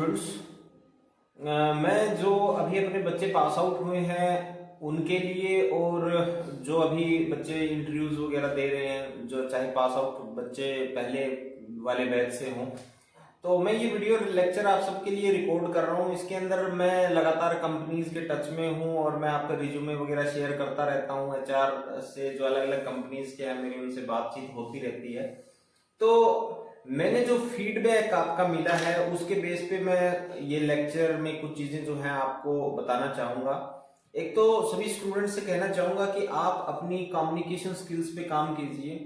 Students, मैं जो अभी अपने बच्चे पास आउट हुए हैं उनके लिए, और जो अभी बच्चे इंटरव्यूज वगैरह दे रहे हैं, जो चाहे पास आउट बच्चे पहले वाले बैच से हों, तो मैं ये वीडियो लेक्चर आप सबके लिए रिकॉर्ड कर रहा हूँ। इसके अंदर मैं लगातार कंपनीज के टच में हूँ और मैं आपका रिज्यूमे वगैरह शेयर करता रहता हूँ। एचआर से जो अलग अलग कंपनीज के हैं मेरी उनसे बातचीत होती रहती है। तो मैंने जो फीडबैक आपका मिला है उसके बेस पे मैं ये लेक्चर में कुछ चीजें जो हैं आपको बताना चाहूंगा। एक तो सभी स्टूडेंट से कहना चाहूंगा कि आप अपनी कम्युनिकेशन स्किल्स पे काम कीजिए,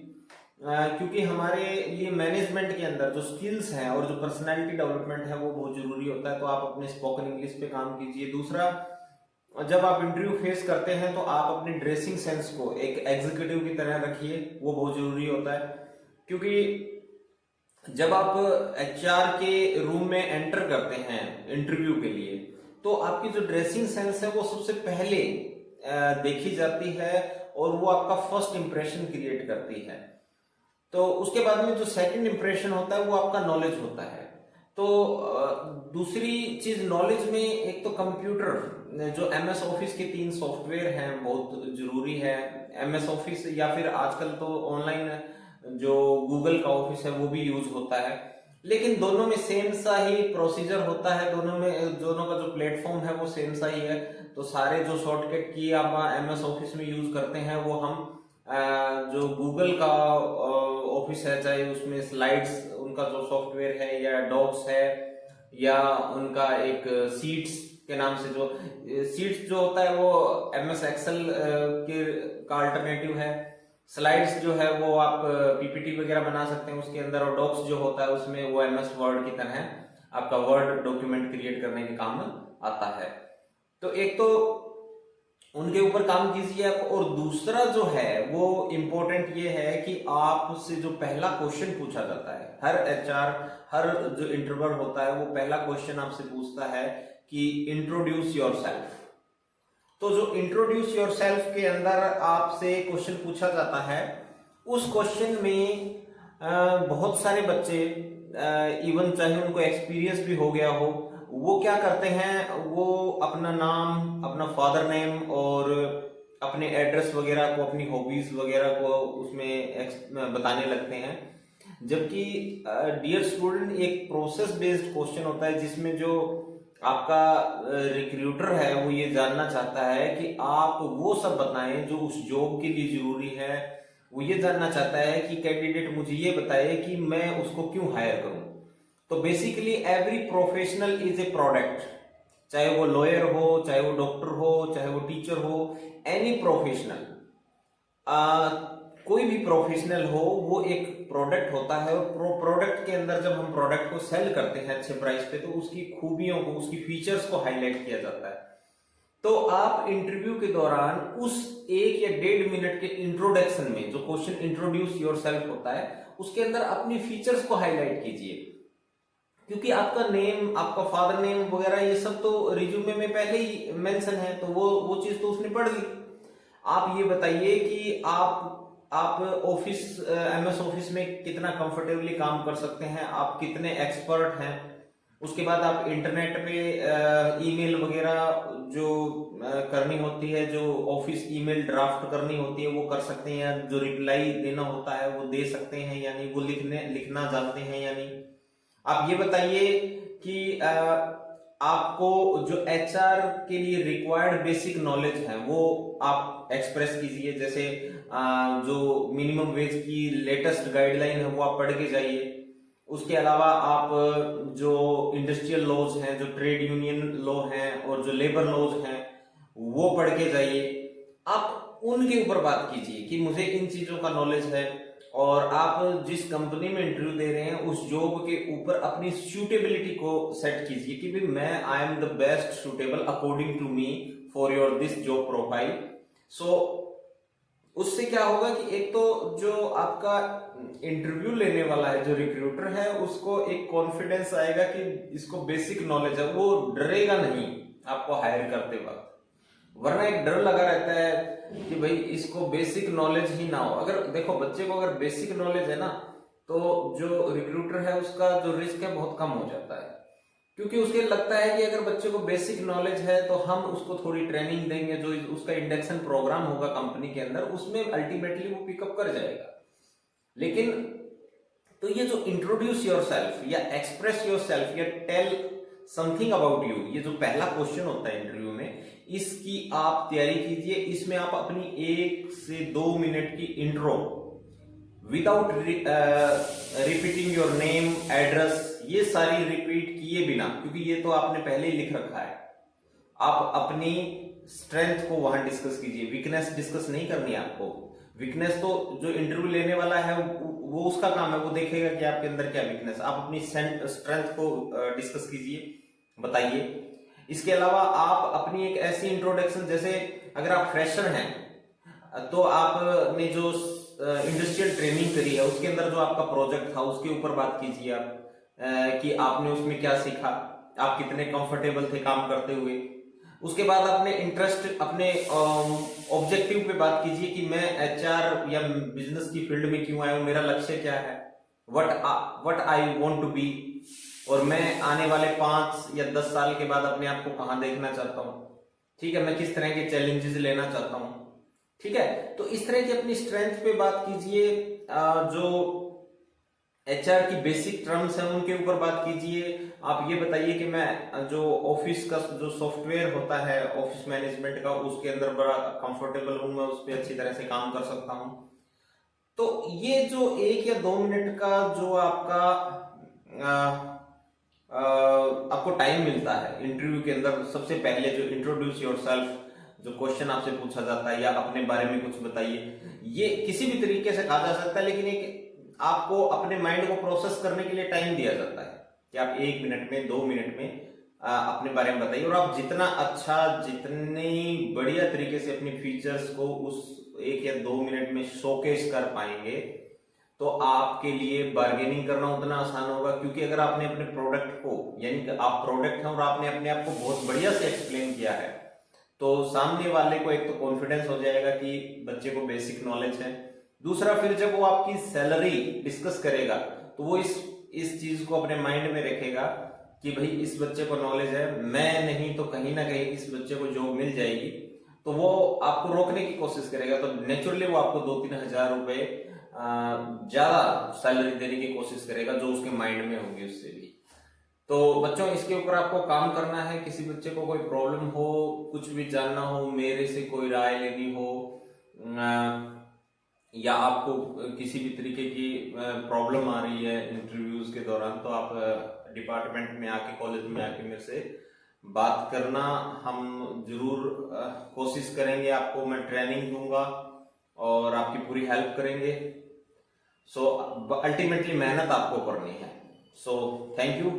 क्योंकि हमारे लिए मैनेजमेंट के अंदर जो स्किल्स हैं और जो पर्सनालिटी डेवलपमेंट है वो बहुत जरूरी होता है। तो आप अपने स्पोकन इंग्लिश पे काम कीजिए। दूसरा, जब आप इंटरव्यू फेस करते हैं तो आप अपनी ड्रेसिंग सेंस को एक एग्जीक्यूटिव की तरह रखिए, वो बहुत जरूरी होता है। क्योंकि जब आप एचआर के रूम में एंटर करते हैं इंटरव्यू के लिए, तो आपकी जो ड्रेसिंग सेंस है वो सबसे पहले देखी जाती है और वो आपका फर्स्ट इंप्रेशन क्रिएट करती है। तो उसके बाद में जो सेकंड इंप्रेशन होता है वो आपका नॉलेज होता है। तो दूसरी चीज नॉलेज में, एक तो कंप्यूटर, जो एमएस ऑफिस के 3 सॉफ्टवेयर हैं बहुत जरूरी है। एमएस ऑफिस या फिर आजकल तो ऑनलाइन जो गूगल का ऑफिस है वो भी यूज होता है, लेकिन दोनों में सेम सा ही प्रोसीजर होता है। दोनों का जो प्लेटफॉर्म है वो सेम सा ही है। तो सारे जो शॉर्टकट की आप एमएस ऑफिस में यूज करते हैं वो हम जो गूगल का ऑफिस है, चाहे उसमें स्लाइड्स उनका जो सॉफ्टवेयर है, या डॉक्स है, या उनका एक सीट्स के नाम से, जो सीट्स जो होता है वो एमएस एक्सेल के का अल्टरनेटिव है। स्लाइड्स जो है वो आप पीपीटी वगैरह बना सकते हैं उसके अंदर, और डॉक्स जो होता है उसमें वो एमएस वर्ड की तरह आपका वर्ड डॉक्यूमेंट क्रिएट करने के काम आता है। तो एक तो उनके ऊपर काम कीजिए आप, और दूसरा जो है वो इम्पोर्टेंट ये है कि आपसे जो पहला क्वेश्चन पूछा जाता है, हर एचआर, हर जो इंटरव्यूअर होता है वो पहला क्वेश्चन आपसे पूछता है कि इंट्रोड्यूस योरसेल्फ। तो जो इंट्रोड्यूस योरसेल्फ के अंदर आपसे क्वेश्चन पूछा जाता है, उस क्वेश्चन में बहुत सारे बच्चे, इवन चाहे उनको एक्सपीरियंस भी हो गया हो, वो क्या करते हैं, वो अपना नाम, अपना फादर नेम और अपने एड्रेस वगैरह को, अपनी हॉबीज वगैरह को उसमें बताने लगते हैं। जबकि डियर स्टूडेंट, एक प्रोसेस बेस्ड क्वेश्चन होता है जिसमें जो आपका रिक्रूटर है वो ये जानना चाहता है कि आप वो सब बताएं जो उस जॉब के लिए जरूरी है। वो ये जानना चाहता है कि कैंडिडेट मुझे ये बताए कि मैं उसको क्यों हायर करूं। तो basically every professional is a product, चाहे वो लॉयर हो, चाहे वो डॉक्टर हो, चाहे वो टीचर हो, एनी प्रोफेशनल, कोई भी प्रोफेशनल हो वो एक प्रोडक्ट होता है। और प्रोडक्ट के अंदर जब हम प्रोडक्ट को सेल करते हैं अच्छे प्राइस पे, तो उसकी खूबियों को, उसकी फीचर्स को हाईलाइट किया जाता है। तो आप इंटरव्यू के दौरान उस 1 या 1.5 मिनट के इंट्रोडक्शन में, जो क्वेश्चन इंट्रोड्यूस योरसेल्फ होता है, उसके अंदर अपनी फीचर्स को हाईलाइट कीजिए। क्योंकि आपका नेम, आपका फादर नेम वगैरह ये सब तो रिज्यूमे में पहले ही मेंशन है, तो वो चीज तो उसने पढ़ ली। आप ये बताइए कि आप ऑफिस, एमएस ऑफिस में कितना कंफर्टेबली काम कर सकते हैं, आप कितने एक्सपर्ट हैं। उसके बाद आप इंटरनेट पे ईमेल वगैरह जो करनी होती है, जो ऑफिस ईमेल ड्राफ्ट करनी होती है वो कर सकते हैं, जो रिप्लाई देना होता है वो दे सकते हैं, यानी वो लिखना जानते हैं। यानी आप ये बताइए कि आपको जो एचआर के लिए रिक्वायर्ड बेसिक नॉलेज है वो आप एक्सप्रेस कीजिए। जैसे जो मिनिमम वेज की लेटेस्ट गाइडलाइन है वो आप पढ़ के जाइए। उसके अलावा आप जो इंडस्ट्रियल लॉज हैं, जो ट्रेड यूनियन लॉ हैं और जो लेबर लॉज हैं वो पढ़ के जाइए। आप उनके ऊपर बात कीजिए कि मुझे इन चीजों का नॉलेज है, और आप जिस कंपनी में इंटरव्यू दे रहे हैं उस जॉब के ऊपर अपनी सूटेबिलिटी को सेट कीजिए कि भाई मैं I am the best suitable according to me for your this job profile. So उससे क्या होगा कि एक तो जो आपका इंटरव्यू लेने वाला है, जो रिक्रूटर है, उसको एक कॉन्फिडेंस आएगा कि इसको बेसिक नॉलेज है, वो डरेगा नहीं आपको हायर करते वक्त। वरना एक डर लगा रहता है कि भाई इसको बेसिक नॉलेज ही ना हो। अगर देखो, बच्चे को अगर बेसिक नॉलेज है ना, तो जो रिक्रूटर है उसका जो रिस्क है बहुत कम हो जाता है। क्योंकि उसके लगता है कि अगर बच्चे को बेसिक नॉलेज है तो हम उसको थोड़ी ट्रेनिंग देंगे, जो उसका इंडक्शन प्रोग्राम होगा कंपनी के अंदर, उसमें अल्टीमेटली वो पिकअप कर जाएगा। लेकिन तो ये जो इंट्रोड्यूस योर सेल्फ या एक्सप्रेस योर सेल्फ या टेल समथिंग अबाउट यू, ये जो पहला क्वेश्चन होता है इंटरव्यू में, इसकी आप तैयारी कीजिए। इसमें आप अपनी 1 से 2 मिनट की intro without repeating your name, address, ये सारी रिपीट किए बिना, क्योंकि ये तो आपने पहले ही लिख रखा है, आप अपनी स्ट्रेंथ को वहां डिस्कस कीजिए। वीकनेस डिस्कस नहीं करनी है आपको। वीकनेस तो जो इंटरव्यू लेने वाला है वो उसका काम है, वो देखेगा कि आपके अंदर क्या वीकनेस। आप अपनी स्ट्रेंथ को डिस्कस कीजिए, बताइए। इसके अलावा आप अपनी एक ऐसी इंट्रोडक्शन, जैसे अगर आप फ्रेशर हैं तो आपने जो इंडस्ट्रियल ट्रेनिंग करी है उसके अंदर जो आपका प्रोजेक्ट था उसके ऊपर बात कीजिए आप, कि आपने उसमें क्या सीखा, आप कितने कंफर्टेबल थे काम करते हुए। उसके बाद अपने इंटरेस्ट, अपने ऑब्जेक्टिव पे बात कीजिए कि मैं एचआर या बिजनेस की फील्ड में क्यों आया हूं, मेरा लक्ष्य क्या है, what I want to be, और मैं आने वाले 5 या 10 साल के बाद अपने आप को कहां देखना चाहता हूं। ठीक है, मैं किस तरह के चैलेंजेस लेना चाहता हूं। ठीक है, तो इस तरह की अपनी स्ट्रेंथ पे बात कीजिए। जो एचआर की बेसिक टर्म्स हैं उनके ऊपर बात कीजिए। आप ये बताइए कि मैं जो ऑफिस का जो सॉफ्टवेयर होता है ऑफिस मैनेजमेंट का, उसके अंदर बड़ा कंफर्टेबल हूं, मैं उस पर अच्छी तरह से काम कर सकता हूं। तो ये जो 1 या 2 मिनट का जो आपको टाइम मिलता है इंटरव्यू के अंदर, सबसे पहले जो इंट्रोड्यूस योरसेल्फ, जो क्वेश्चन आपसे पूछा जाता है, या अपने बारे में कुछ बताइए, ये किसी भी तरीके से कहा जा सकता है, लेकिन एक आपको अपने माइंड को प्रोसेस करने के लिए टाइम दिया जाता है कि आप 1 मिनट में, 2 मिनट में अपने बारे में बताइए। और आप जितना अच्छा, जितनी बढ़िया तरीके से अपनी फीचर्स को उस 1 या 2 मिनट में शोकेस कर पाएंगे तो आपके लिए बार्गेनिंग करना उतना आसान होगा। क्योंकि अगर आपने अपने प्रोडक्ट को, यानी कि आप प्रोडक्ट हैं और आपने अपने आप को बहुत बढ़िया से एक्सप्लेन किया है, तो सामने वाले को एक तो कॉन्फिडेंस हो जाएगा कि बच्चे को बेसिक नॉलेज है। दूसरा, फिर जब वो आपकी सैलरी डिस्कस करेगा तो वो इस चीज को अपने माइंड में रखेगा कि भाई इस बच्चे को नॉलेज है, मैं नहीं तो कहीं ना कहीं इस बच्चे को जॉब मिल जाएगी। तो वो आपको रोकने की कोशिश करेगा, तो नेचुरली वो आपको 2-3 हजार रुपए ज्यादा सैलरी देने की कोशिश करेगा, जो उसके माइंड में होगी उससे भी। तो बच्चों, इसके ऊपर आपको काम करना है। किसी बच्चे को कोई प्रॉब्लम हो, कुछ भी जानना हो, मेरे से कोई राय लेनी हो, या आपको किसी भी तरीके की प्रॉब्लम आ रही है इंटरव्यूज के दौरान, तो आप डिपार्टमेंट में आके, कॉलेज में आके मेरे से बात करना। हम जरूर कोशिश करेंगे, आपको मैं ट्रेनिंग दूंगा और आपकी पूरी हेल्प करेंगे। सो अल्टीमेटली मेहनत आपको करनी है। So thank you.